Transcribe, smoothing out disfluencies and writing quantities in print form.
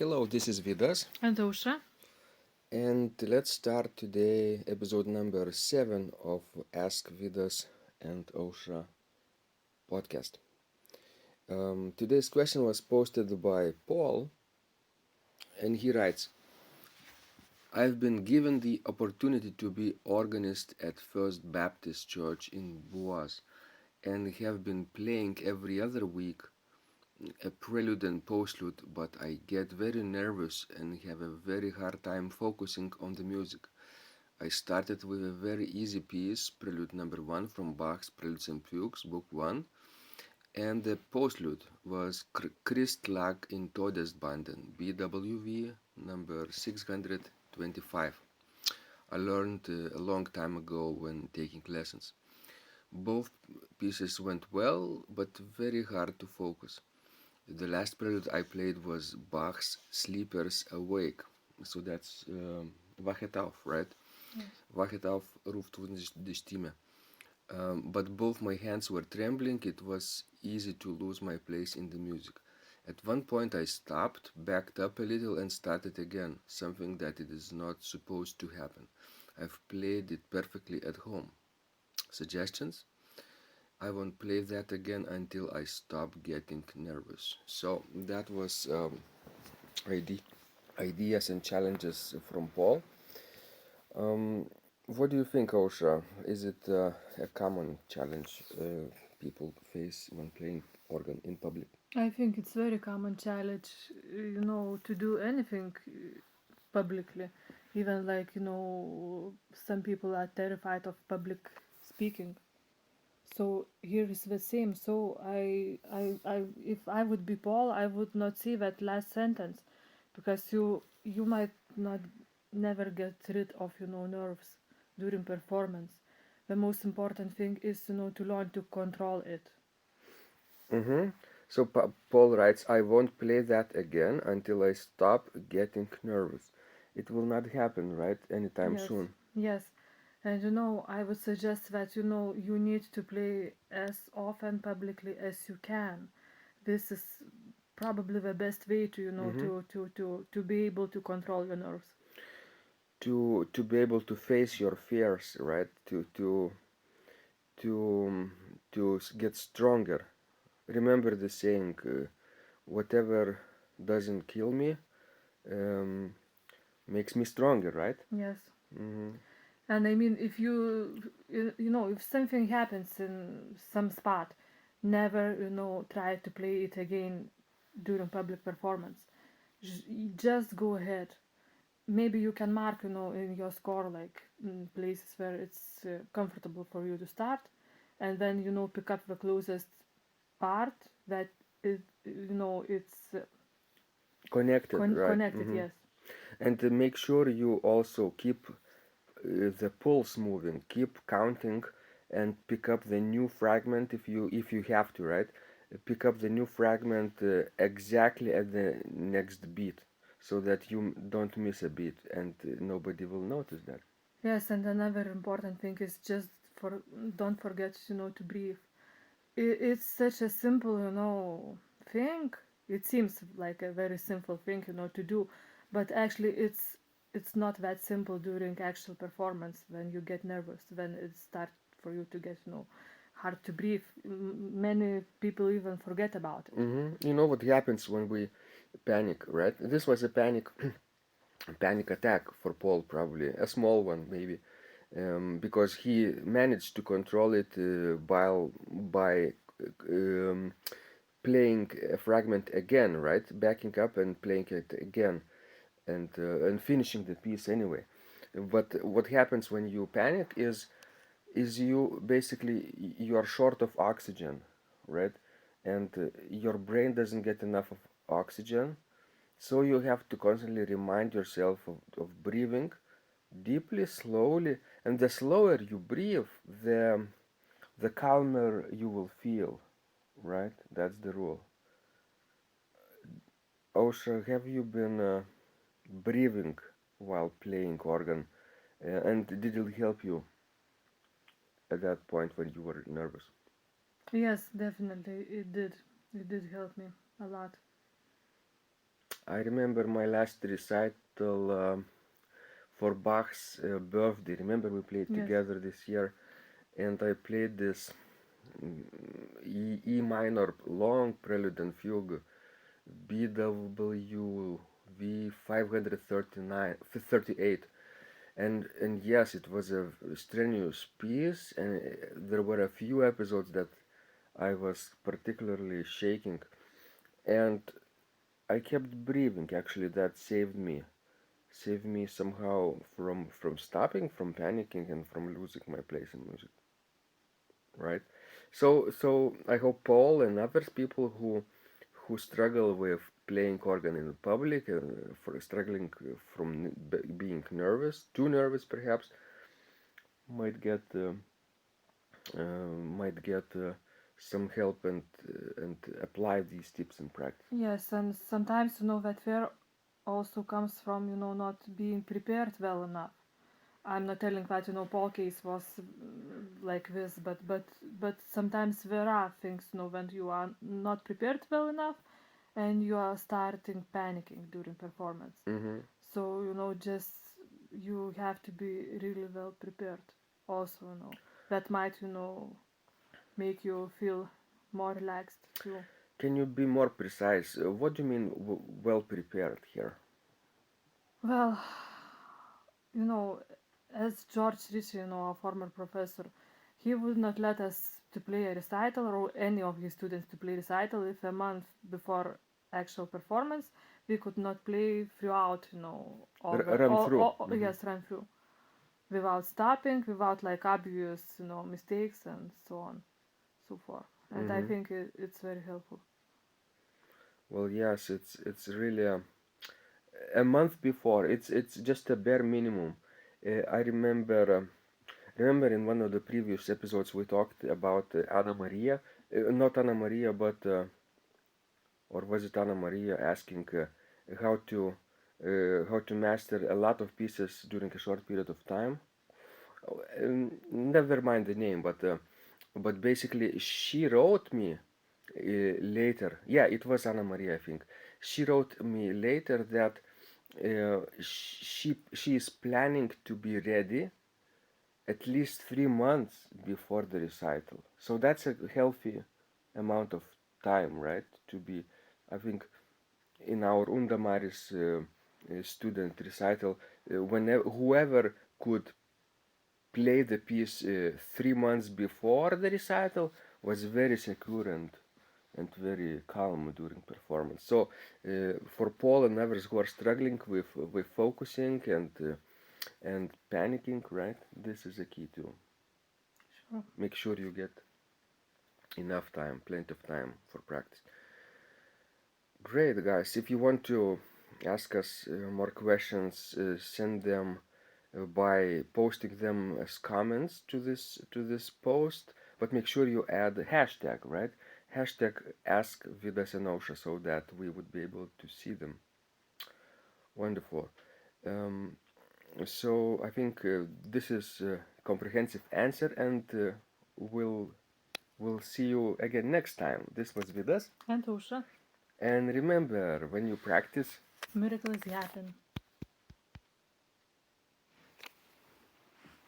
Hello, this is Vidas, And Ausra? and let's start today episode number 7 of Ask Vidas and Osha podcast. Today's question was posted by Paul, and he writes, I've been given the opportunity to be organist at First Baptist Church in Boaz and have been playing every other week a prelude and postlude, but I get very nervous and have a very hard time focusing on the music. I started with a very easy piece, Prelude number 1 from Bach's Preludes and Fugues, Book 1, and the postlude was Christlag in Todesbanden, BWV number 625. I learned a long time ago when taking lessons. Both pieces went well, but very hard to focus. The last prelude I played was Bach's Sleepers Awake, so that's Wachet auf, right? Yes. Wachet auf, ruft uns die Stimme. But both my hands were trembling. It was easy to lose my place in the music. At one point I stopped, backed up a little and started again, something that it is not supposed to happen. I've played it perfectly at home. Suggestions? I won't play that again until I stop getting nervous. So that was ideas and challenges from Paul. Um, what do you think, Osha? Is it a common challenge people face when playing organ in public? I think it's very common challenge, to do anything publicly. Even some people are terrified of public speaking. So here is the same. So if I would be Paul, I would not see that last sentence, because you might not never get rid of nerves during performance. The most important thing is to learn to control it. Mm-hmm. So Paul writes, I won't play that again until I stop getting nervous. It will not happen, right? Anytime Yes, soon. yes. And I would suggest that you need to play as often publicly as you can. This is probably the best way to Mm-hmm. to be able to control your nerves. To be able to face your fears, right? To get stronger. Remember the saying, whatever doesn't kill me um, makes me stronger, right? Yes. Mm-hmm. And I mean, if if something happens in some spot, never try to play it again during public performance. Just go ahead. Maybe you can mark in your score, like places where it's comfortable for you to start, and then pick up the closest part that it's Connected, right? connected. Mm-hmm. Yes. And make sure you also keep the pulse moving, keep counting, and pick up the new fragment if you have to, right? Pick up the new fragment exactly at the next beat, so that you don't miss a beat, and nobody will notice that. Yes, and another important thing is just for don't forget to breathe. It's such a simple thing. It seems like a very simple thing to do, but actually it's not that simple during actual performance when you get nervous, when it starts for you to get hard to breathe. Many people even forget about it. You know what happens when we panic, right? This was a panic attack for Paul, probably a small one, maybe, because he managed to control it by um, playing a fragment again, right? Backing up and playing it again, and finishing the piece anyway. But what happens when you panic is you basically you are short of oxygen, right? And your brain doesn't get enough of oxygen, so you have to constantly remind yourself of breathing deeply, slowly, and the slower you breathe, the calmer you will feel, right? That's the rule. Osha, have you been breathing while playing organ, and did it help you at that point when you were nervous? Yes, definitely it did. It did help me a lot. I remember my last recital for Bach's birthday. Remember we played Yes. together this year, and I played this E minor long prelude and fugue, BWV 538, and yes, it was a strenuous piece, and there were a few episodes that I was particularly shaking, and I kept breathing. Actually, that saved me somehow from stopping, from panicking, and from losing my place in music. Right? So I hope Paul and others people who struggle with playing organ in public, for struggling from being nervous, too nervous perhaps, might get might get some help and apply these tips in practice. Yes, and sometimes that fear also comes from not being prepared well enough. I'm not telling that Paul case was like this, but sometimes there are things when you are not prepared well enough, and you are starting panicking during performance. Mm-hmm. So just you have to be really well prepared. Also, that might make you feel more relaxed too. Can you be more precise? What do you mean well prepared here? Well, you know, as George Ritchie, a former professor, he would not let us to play a recital or any of his students to play recital if a month before actual performance we could not play throughout, Run through. yes, run through without stopping, without like obvious, mistakes and so on, so forth. And I Mm-hmm. think it's very helpful. Well, yes, it's really a month before. It's just a bare minimum. I remember in one of the previous episodes we talked about Anna Maria, not Anna Maria, but or was it Anna Maria asking how to how to master a lot of pieces during a short period of time. Never mind the name, but basically she wrote me later. Yeah, it was Anna Maria, I think. She wrote me later that she is planning to be ready at least 3 months before the recital. So that's a healthy amount of time, right? To be, I think, in our Undamaris student recital, whenever whoever could play the piece 3 months before the recital was very secure and very calm during performance. So for Paul and others who are struggling with focusing and panicking, right? This is a key to Sure. make sure you get enough time, plenty of time for practice. Great, guys. If you want to ask us more questions, send them by posting them as comments to this post. But make sure you add the hashtag, right? Hashtag Ask Vidas and Osha so that we would be able to see them. Wonderful. Um, so I think this is a comprehensive answer, and we'll see you again next time. This was Vidas. And Usha, And remember, when you practice, miracles happen.